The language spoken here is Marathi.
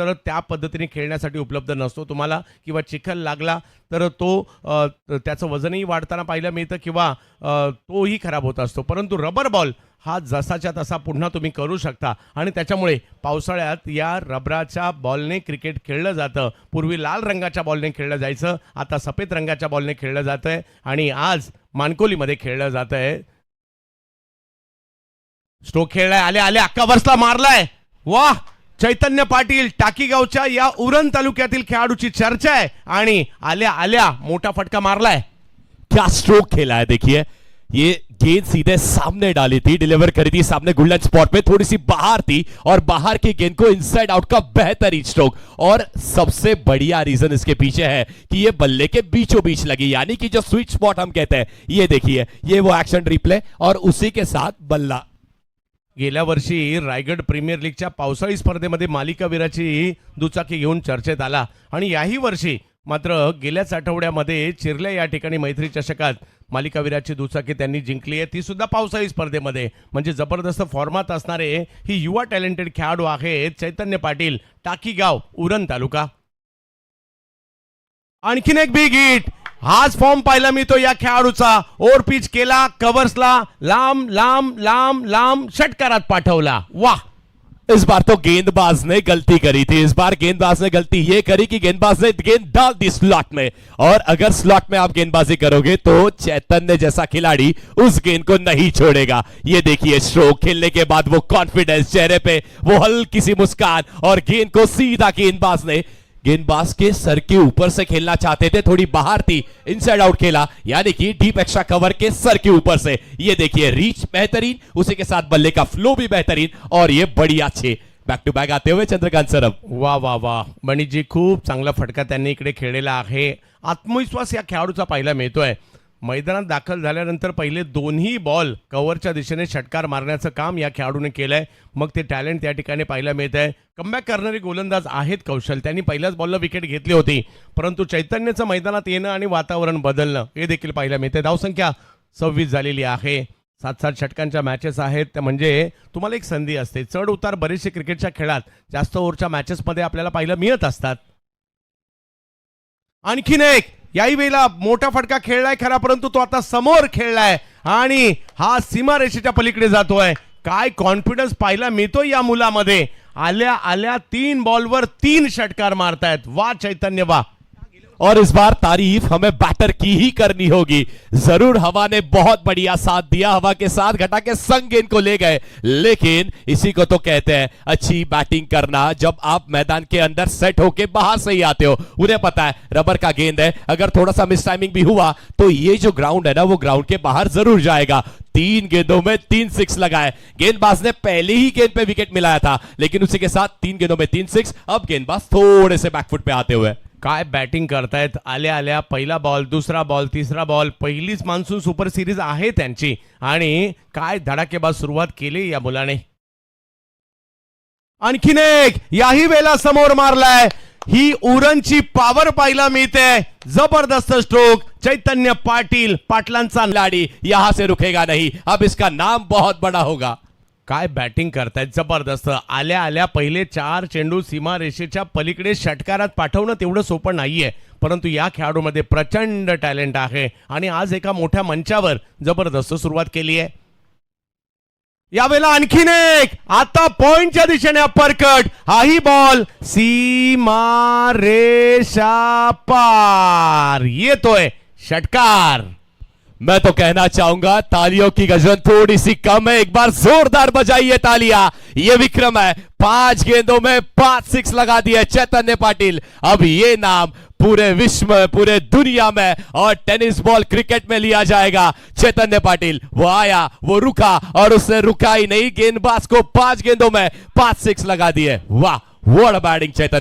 त्यानंतर त्या पद्धतीने खेळण्यासाठी उपलब्ध नसतो तुम्हाला, किंवा चिखल लागला तर तो त्याचं वजनही वाढताना पाहायला मिळतं किंवा तोही खराब होत असतो. परंतु रबर बॉल हा जसाच्या तसा पुन्हा तुम्ही करू शकता आणि त्याच्यामुळे पावसाळ्यात या रबराच्या बॉलने क्रिकेट खेळलं जातं. पूर्वी लाल रंगाच्या बॉलने खेळलं जायचं, आता सफेद रंगाच्या बॉलने खेळलं जातंय आणि आज मानकोलीमध्ये खेळलं जातंय. स्ट्रोक खेळलाय, आले आले अक्का बसला मारलाय. वाह, चैतन्य पाटील टाकीगावच्या या उरण तालुक्यातील खेळाडूची चर्चा आहे आणि आल्या आल्या मोठा फटका मारलाय. क्या स्ट्रोक खेला है देखिए, ये गेंद सीधे सामने डाली थी, डिलीवर करी थी सामने गोल्डन स्पॉट पे, थोड़ी सी बाहर थी और बाहर की गेंद को इनसाइड आउट का बेहतरीन स्ट्रोक. और सबसे बढ़िया रीजन इसके पीछे है कि ये बल्ले के बीचों बीच लगी, यानी कि जो स्वीट स्पॉट हम कहते हैं. ये देखिए, ये वो एक्शन रिप्ले और उसी के साथ बल्ला. गेल्या वर्षी रायगड प्रीमियर लीगच्या पावसाळी स्पर्धेमध्ये मालिकावीराची दुचाकी घेऊन चर्चेत आला आणि याही वर्षी मात्र गेल्याच आठवड्यामध्ये चिरल्या या ठिकाणी मैत्री चषकात मालिकावीराची दुचाकी त्यांनी जिंकली आहे, ती सुद्धा पावसाळी स्पर्धेमध्ये. म्हणजे जबरदस्त फॉर्मात असणारे ही युवा टॅलेंटेड खेळाडू आहेत चैतन्य पाटील, टाकीगाव, उरण तालुका. आणखीन एक बिग हिट, हाच फॉर्म पाहायला मिळतो या खेळाडूचा. ओव्हर पिच केला, कव्हर्सला लांब लांब लांब लांब षटकारात पाठवला. वाह, इस बार तो गेंदबाज ने गलती करी थी. इस बार गेंदबाज ने गलती ये करी कि गेंदबाज ने गेंद डाल दी स्लॉट में, और अगर स्लॉट में आप गेंदबाजी करोगे तो चैतन्य जैसा खिलाड़ी उस गेंद को नहीं छोड़ेगा. ये देखिए स्ट्रोक खेलने के बाद वो कॉन्फिडेंस चेहरे पे, वो हल्की सी मुस्कान, और गेंद को सीधा गेंदबाज के सर के ऊपर से खेलना चाहते थे, थोड़ी बाहर थी, इनसाइड आउट खेला, यानी कि डीप एक्स्ट्रा कवर के सर के ऊपर से. ये देखिए रीच बेहतरीन, उसी के साथ बल्ले का फ्लो भी बेहतरीन, और ये बड़ी अच्छे बॅक टू बॅक आते हुए चंद्रकांत सरब. वा वा वा, मणिजी खूप चांगला फटका त्यांनी इकडे खेळलेला आहे. आत्मविश्वास या खेळाडूचा पाहायला मिळतोय. मैदानात दाखल झाल्यानंतर पहिले दोन्ही बॉल कव्हरच्या दिशेने षटकार मारण्याचं काम या खेळाडूने केलंय. मग ते टॅलेंट त्या ठिकाणी पाहायला मिळत आहे. कमबॅक करणारे गोलंदाज आहेत कौशल, त्यांनी पहिल्याच बॉलला विकेट घेतली होती, परंतु चैतन्याचं मैदानात येणं आणि वातावरण बदलणं हे देखील पाहायला मिळते. धावसंख्या 26 झालेली आहे. 7-7 षटकांच्या मॅचेस आहेत, म्हणजे तुम्हाला एक संधी असते. चढ उतार बरेचसे क्रिकेटच्या खेळात जास्त ओव्हरच्या मॅचेसमध्ये आपल्याला पाहायला मिळत असतात. आणखीन एक, याही वेळेला मोठा फटका खेळलाय खरा, परंतु तो आता समोर खेळलाय आणि हा सीमारेषेच्या पलीकडे जातोय. काय कॉन्फिडन्स पाहायला मिळतो या मुलामध्ये. आल्या आल्या 3 बॉलवर 3 षटकार मारतायत. वा चैतन्य वा. और इस बार तारीफ हमें बैटर की ही करनी होगी. जरूर हवा ने बहुत बढ़िया साथ दिया, हवा के साथ घटा के संग गेंद को ले गए, लेकिन इसी को तो कहते हैं अच्छी बैटिंग करना. जब आप मैदान के अंदर सेट होके बाहर से ही आते हो, उन्हें पता है रबर का गेंद है, अगर थोड़ा सा मिस टाइमिंग भी हुआ तो ये जो ग्राउंड है ना, वो ग्राउंड के बाहर जरूर जाएगा. 3 गेंदों में 3 सिक्स लगाए. गेंदबाज ने पहले ही गेंद पे विकेट मिलाया था, लेकिन उसी के साथ 3 गेंदों में 3 सिक्स. अब गेंदबाज थोड़े से बैकफुट पे आते हुए काय बॅटिंग करतायत. आल्या आल्या पहिला बॉल, दुसरा बॉल, तिसरा बॉल. पहिलीच मान्सून सुपर सिरीज आहे त्यांची आणि काय धडाकेबाज सुरुवात केली या मुलाने. आणखीन एक, याही वेळेला समोर मारलाय. ही उरणची पॉवर पाहायला मिळते. जबरदस्त स्ट्रोक. चैतन्य पाटील, पाटलांचा खिलाड़ी यहां से रुकेगा नहीं, अब इसका नाम बहुत बड़ा होगा. काय बॅटिंग करतायत, जबरदस्त. आल्या आल्या पहिले 4 चेंडू सीमारेषेच्या पलीकडे षटकारात पाठवणं तेवढं सोपं नाहीये, परंतु या खेळाडूमध्ये प्रचंड टॅलेंट आहे आणि आज एका मोठ्या मंचावर जबरदस्त सुरुवात केली आहे. यावेळेला आणखीन एक, आता पॉइंटच्या दिशेने अपरकट. हाही बॉल सीमारेषा पार येतोय, षटकार. मैं तो कहना चाहूंगा तालियों की गजन थोड़ी सी कम है, एक बार जोरदार बजाइए तालियां. ये विक्रम है, 5 गेंदों में 5 सिक्स लगा दिए चैतन्य पाटिल. अब ये नाम पूरे विश्व में, पूरे दुनिया में और टेनिस बॉल क्रिकेट में लिया जाएगा. चैतन्य पाटिल, वो आया, वो रुका, और उसने रुका ही नहीं, गेंदबाज को 5 गेंदों में 5 सिक्स लगा दिए. वाह, व्हाट अ बैटिंग चैतन्य.